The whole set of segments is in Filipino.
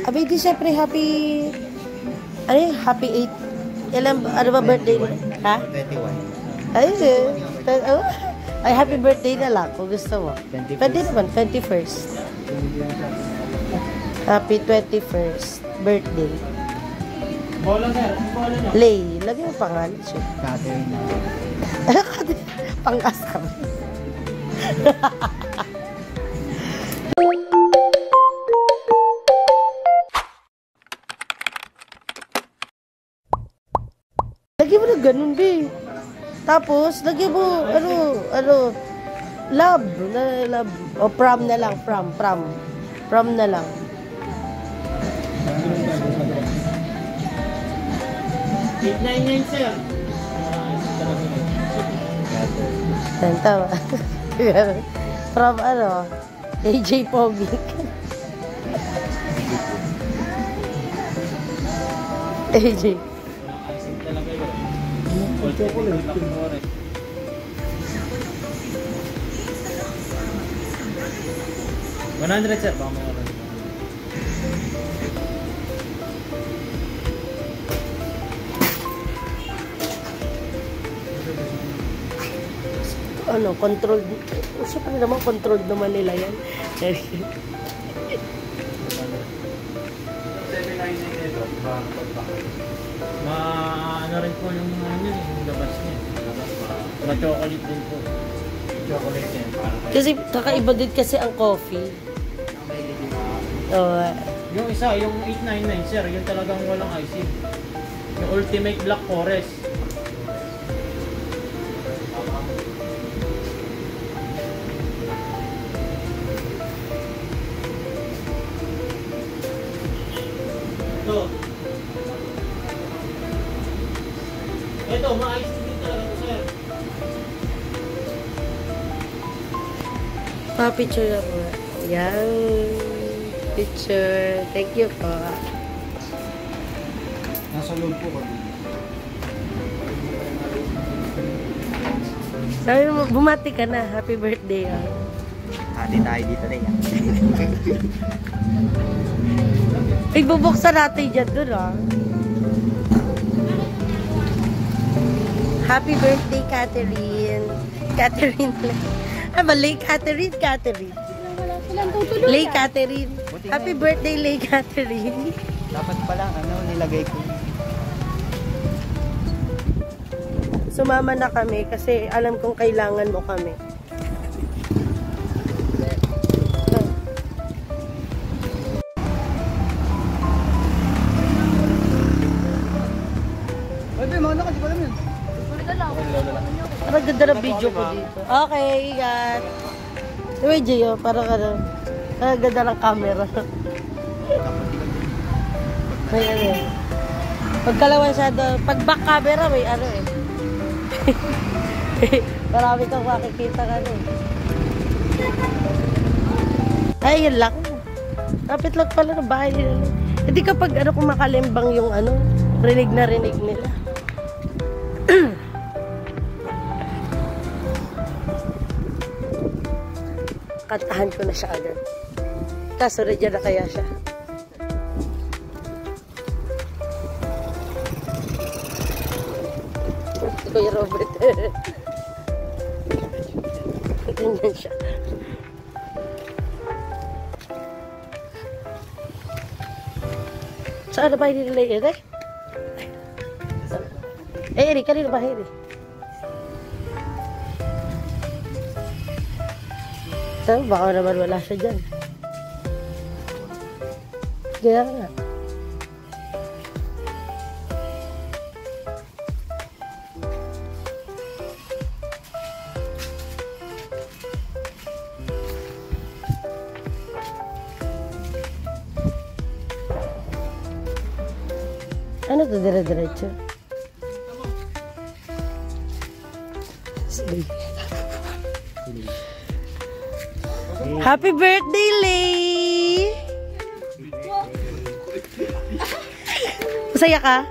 Abi, di syempre happy... Ano yun? Happy 8. Ano ba birthday mo? Ha? 21. Ay, happy birthday na lang kung gusto mo. 21st. Pwede naman, 21st. Happy 21st birthday. Bola sir, bola na. Lay, lagyan mo pangalan siya. Catherine. Pang-as kami. Lagyan mo na ganun, be. Tapos, lagyan mo, love. O, prom na lang, prom na lang. $899 sir. Tama. From AJ Pogi. AJ. Talaga yun. $100 sir, baka may oras. Controlled. Siyempre naman, controlled naman nila yan. Ano rin po yung yung labas niya. Ma-chocolate din po. Chocolate yan. Kasi kakaiba din kasi ang coffee. Yung isa, yung 899 sir, yung talagang walang icing. Yung Ultimate Black Forest. Ito, ma-icing din talaga ito sir. Pa-picture na po. Yan. Picture. Thank you po. Nasa loob po kami. Sabi mo, bumati ka na. Happy birthday. Hati tayo dito rin. Igbubuksan natin dyan dun, Happy birthday, Catherine. Catherine. Lay Catherine. Lay Catherine. Happy birthday, Lay Catherine. Dapat pala, nilagay ko. Sumama na kami kasi alam kong kailangan mo kami. Parang ganda na video ko dito. Okay, ingat. Anyway, Gio, parang ganda ng camera. May pagkalawan siya doon. Pag back camera, may marami kang makikita ka Ay, yun lang. Kapit lang pala ng bahay nila. Hindi kapag kumakalimbang yung rinig na rinig nila. Kantahan ko na siya agad. Kaso radya na kaya siya. Kuya Robert. Ganyan siya. Saan na ba nila yun Eri, kanina ba Eri? Baka naman wala siya dyan. Kaya nga. Ano to, dire-diretso? Happy birthday, Lay! Masaya ka?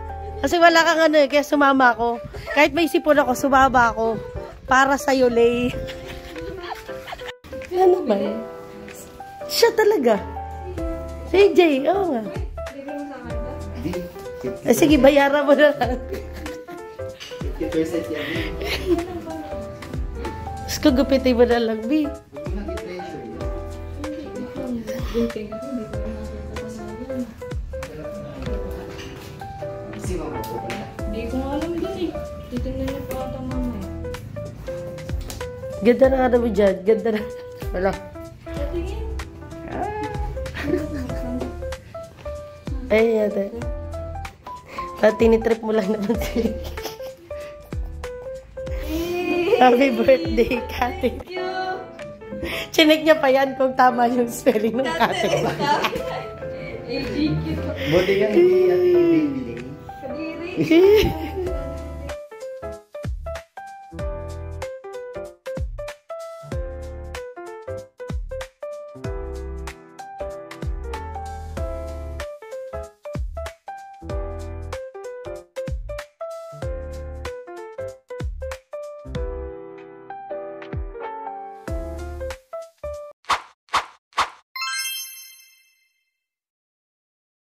Kasi wala kang kaya sumama ako. Kahit may sipon ako, sumama ako. Para sa'yo, Lay. Ano naman? Siya talaga. Si Jay, oo nga. Hindi. Eh, sige, bayaran mo na lang. 50% yan. Tapos kung gupitin mo na lang, B. Hindi na i-pressure yan. Kasi mama po pala. Hindi ko nga alam dun eh. Titignan niya pa ata mama eh. Ganda na nga naman dyan. Ganda na. Wala. Patingin. Ay, yata. Tinitrip mo lang naman si Happy birthday, Kate. Thank you. Chinek niya pa yan kung tama yung spelling ng Kate. Eh, thank you. Buti nga hindi bibili. Kadiri.